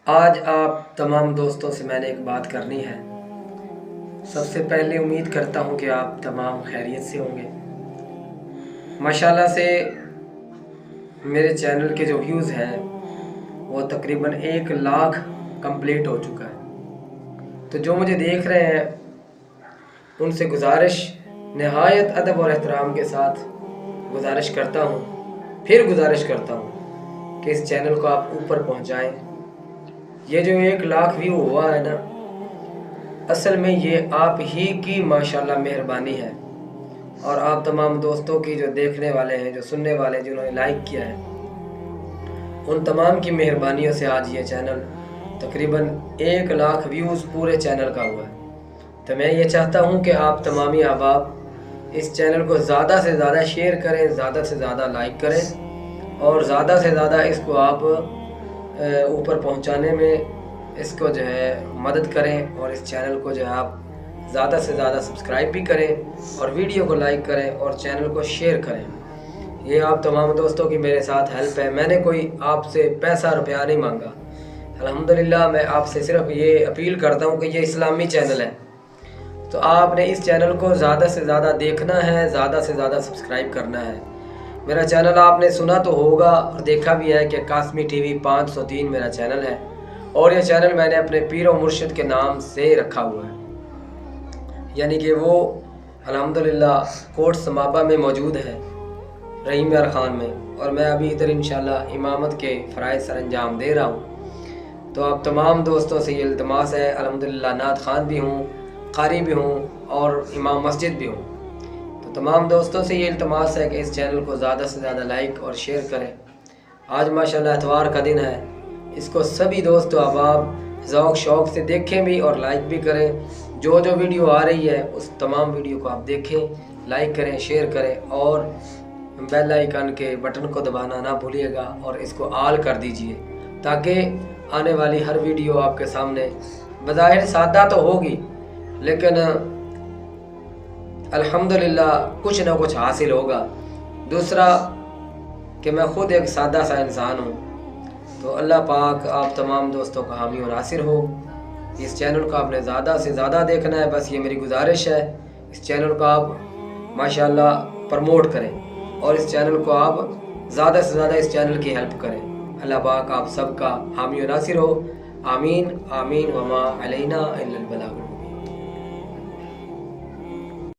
آج آپ تمام دوستوں سے میں نے ایک بات کرنی ہے۔ سب سے پہلے امید کرتا ہوں کہ آپ تمام خیریت سے ہوں گے۔ ماشاءاللہ سے میرے چینل کے جو ویوز ہیں وہ تقریباً 1 لاکھ کمپلیٹ ہو چکا ہے۔ تو جو مجھے دیکھ رہے ہیں ان سے گزارش نہایت ادب اور احترام کے ساتھ گزارش کرتا ہوں کہ اس چینل کو آپ اوپر پہنچائیں۔ یہ جو 1 لاکھ ویو ہوا ہے نا، اصل میں یہ آپ ہی کی ماشاءاللہ مہربانی ہے، اور آپ تمام دوستوں کی جو دیکھنے والے ہیں، جو سننے والے ہیں، جنہوں نے لائک کیا ہے، ان تمام کی مہربانیوں سے آج یہ چینل تقریباً 1 لاکھ ویوز پورے چینل کا ہوا ہے۔ تو میں یہ چاہتا ہوں کہ آپ تمامی احباب اس چینل کو زیادہ سے زیادہ شیئر کریں، زیادہ سے زیادہ لائک کریں، اور زیادہ سے زیادہ اس کو آپ اوپر پہنچانے میں اس کو جو ہے مدد کریں، اور اس چینل کو جو ہے آپ زیادہ سے زیادہ سبسکرائب بھی کریں، اور ویڈیو کو لائک کریں، اور چینل کو شیئر کریں۔ یہ آپ تمام دوستوں کی میرے ساتھ ہیلپ ہے۔ میں نے کوئی آپ سے پیسہ روپیہ نہیں مانگا۔ الحمدللہ میں آپ سے صرف یہ اپیل کرتا ہوں کہ یہ اسلامی چینل ہے، تو آپ نے اس چینل کو زیادہ سے زیادہ دیکھنا ہے، زیادہ سے زیادہ سبسکرائب کرنا ہے۔ میرا چینل آپ نے سنا تو ہوگا اور دیکھا بھی ہے کہ قاسمی ٹی وی 503 میرا چینل ہے، اور یہ چینل میں نے اپنے پیر و مرشد کے نام سے رکھا ہوا ہے، یعنی کہ وہ الحمدللہ کوٹ سمابہ میں موجود ہے، رحیم یار خان میں، اور میں ابھی ادھر انشاءاللہ امامت کے فرائض سر انجام دے رہا ہوں۔ تو آپ تمام دوستوں سے یہ التماس ہے، الحمدللہ نعت خان بھی ہوں، قاری بھی ہوں، اور امام مسجد بھی ہوں، تو تمام دوستوں سے یہ التماس ہے کہ اس چینل کو زیادہ سے زیادہ لائک اور شیئر کریں۔ آج ماشاءاللہ اتوار کا دن ہے، اس کو سبھی دوست و احباب ذوق شوق سے دیکھیں بھی اور لائک بھی کریں۔ جو ویڈیو آ رہی ہے اس تمام ویڈیو کو آپ دیکھیں، لائک کریں، شیئر کریں، اور بیل آئیکن کے بٹن کو دبانا نہ بھولیے گا، اور اس کو آل کر دیجئے تاکہ آنے والی ہر ویڈیو آپ کے سامنے بظاہر سادہ تو ہوگی، لیکن الحمدللہ کچھ نہ کچھ حاصل ہوگا۔ دوسرا کہ میں خود ایک سادہ سا انسان ہوں، تو اللہ پاک آپ تمام دوستوں کا حامی و ناصر ہو۔ اس چینل کو آپ نے زیادہ سے زیادہ دیکھنا ہے، بس یہ میری گزارش ہے۔ اس چینل کو آپ ماشاءاللہ پروموٹ کریں، اور اس چینل کو آپ زیادہ سے زیادہ اس چینل کی ہیلپ کریں۔ اللہ پاک آپ سب کا حامی و ناصر ہو۔ آمین آمین، وما علینا الا البلاغ۔